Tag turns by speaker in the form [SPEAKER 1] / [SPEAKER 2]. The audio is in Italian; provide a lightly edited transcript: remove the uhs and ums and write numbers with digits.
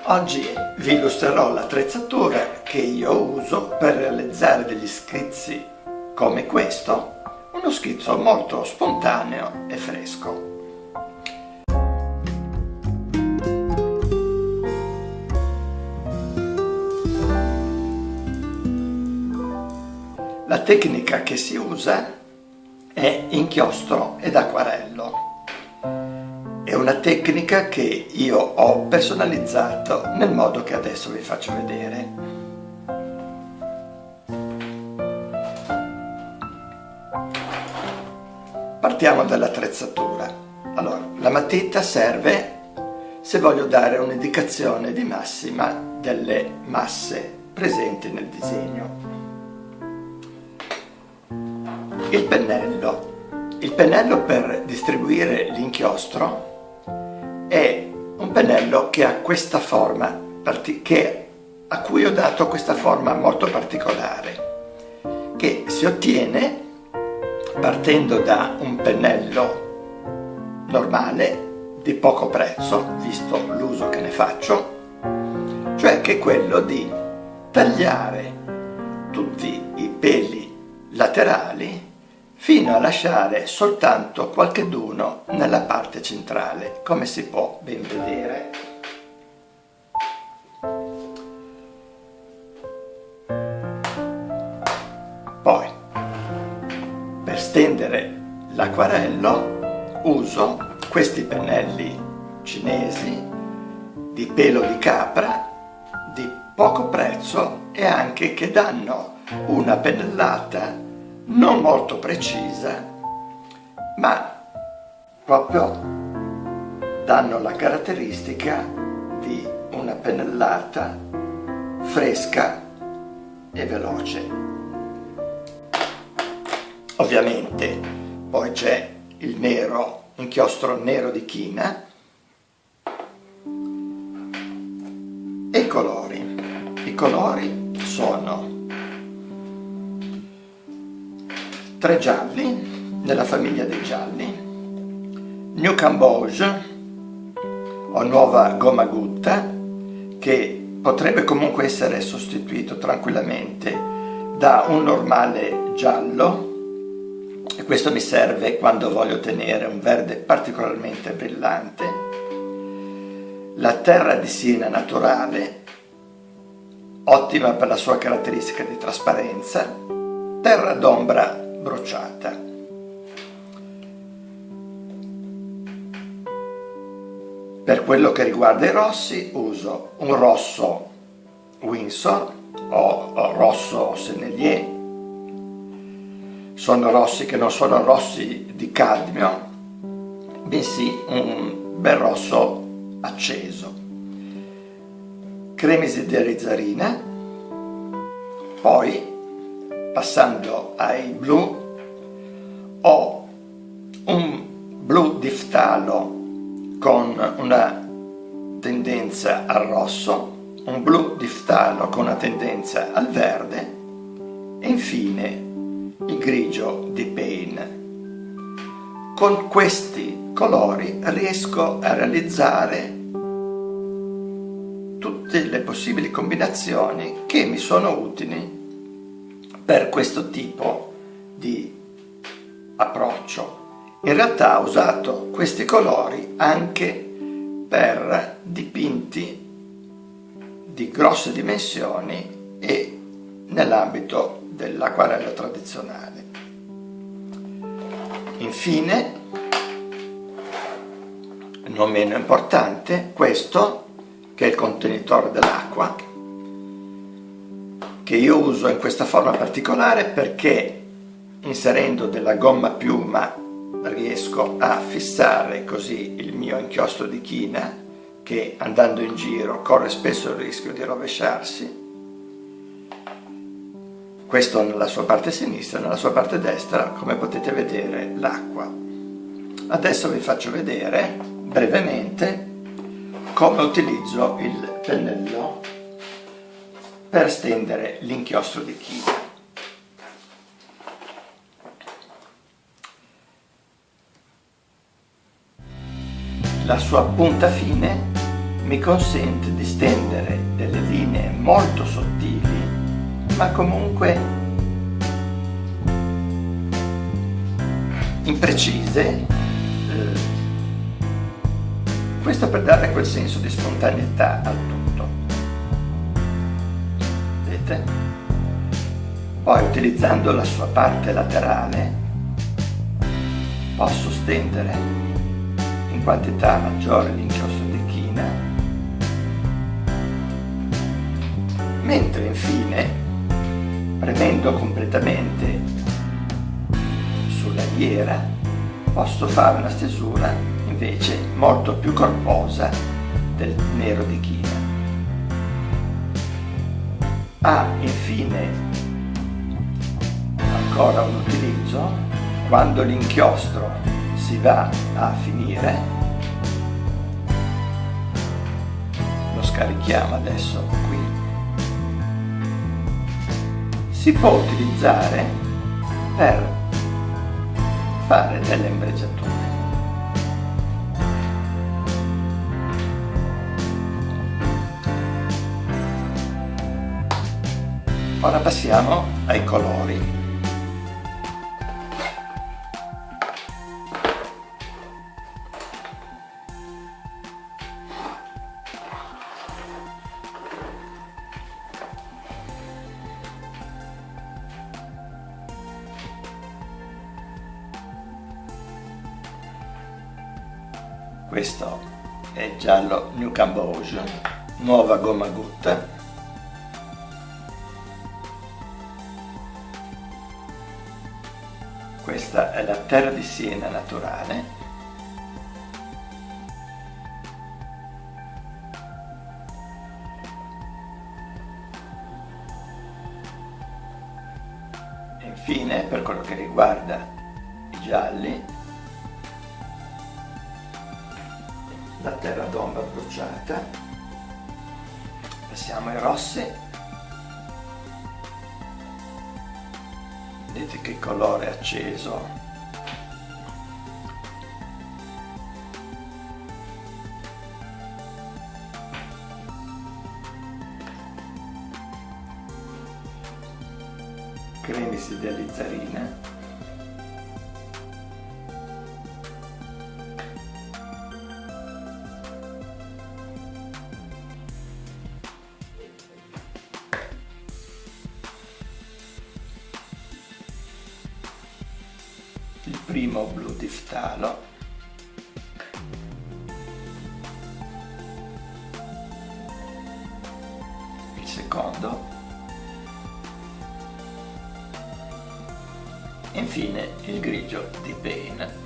[SPEAKER 1] Oggi vi illustrerò l'attrezzatura che io uso per realizzare degli schizzi come questo, uno schizzo molto spontaneo e fresco. La tecnica che si usa è inchiostro ed acquarello. È una tecnica che io ho personalizzato nel modo che adesso vi faccio vedere. Partiamo dall'attrezzatura. Allora, la matita serve se voglio dare un'indicazione di massima delle masse presenti nel disegno. Il pennello. Il pennello per distribuire l'inchiostro è un pennello che ha questa forma, a cui ho dato questa forma molto particolare, che si ottiene partendo da un pennello normale di poco prezzo, visto l'uso che ne faccio, cioè che è quello di tagliare tutti i peli laterali fino a lasciare soltanto qualcheduno nella parte centrale, come si può ben vedere. Poi, per stendere l'acquarello, uso questi pennelli cinesi di pelo di capra, di poco prezzo e anche che danno una pennellata non molto precisa, ma proprio danno la caratteristica di una pennellata fresca e veloce. Ovviamente poi c'è il nero, inchiostro nero di china e i colori. I colori sono 3 gialli, nella famiglia dei gialli, New Camboge o nuova gomma gutta, che potrebbe comunque essere sostituito tranquillamente da un normale giallo, e questo mi serve quando voglio ottenere un verde particolarmente brillante, la terra di Siena naturale, ottima per la sua caratteristica di trasparenza, terra d'ombra bruciata. Per quello che riguarda i rossi uso un rosso Winsor o rosso Sennelier. Sono rossi che non sono rossi di cadmio, bensì un bel rosso acceso. Cremisi di Rizarina. Poi, passando ai blu, ho un blu di ftalo con una tendenza al rosso, un blu di ftalo con una tendenza al verde e infine il grigio di Payne. Con questi colori riesco a realizzare tutte le possibili combinazioni che mi sono utili per questo tipo di approccio. In realtà ho usato questi colori anche per dipinti di grosse dimensioni e nell'ambito dell'acquarello tradizionale. Infine, non meno importante, questo che è il contenitore dell'acqua, che io uso in questa forma particolare perché inserendo della gomma piuma riesco a fissare così il mio inchiostro di china, che andando in giro corre spesso il rischio di rovesciarsi. Questo nella sua parte sinistra, nella sua parte destra, come potete vedere, l'acqua. Adesso vi faccio vedere brevemente come utilizzo il pennello per stendere l'inchiostro di china. La sua punta fine mi consente di stendere delle linee molto sottili, ma comunque imprecise, questo per dare quel senso di spontaneità al tutto. Vedete? Poi, utilizzando la sua parte laterale, posso stendere in quantità maggiore l'inchiostro di china, mentre infine, premendo completamente sulla ghiera, posso fare una stesura invece molto più corposa del nero di china. Infine ancora un utilizzo quando l'inchiostro si va a finire. Lo scarichiamo adesso qui. Si può utilizzare per fare delle ombreggiature. Ora passiamo ai colori. Questo è il giallo New Cambogia, nuova gomma gutta. Questa è la terra di Siena naturale. E infine, per quello che riguarda i gialli, la terra d'ombra bruciata. Passiamo ai rossi. Vedete che colore acceso. Cremisi di alizzarina. Il primo blu di ftalo, il secondo, e infine il grigio di Payne.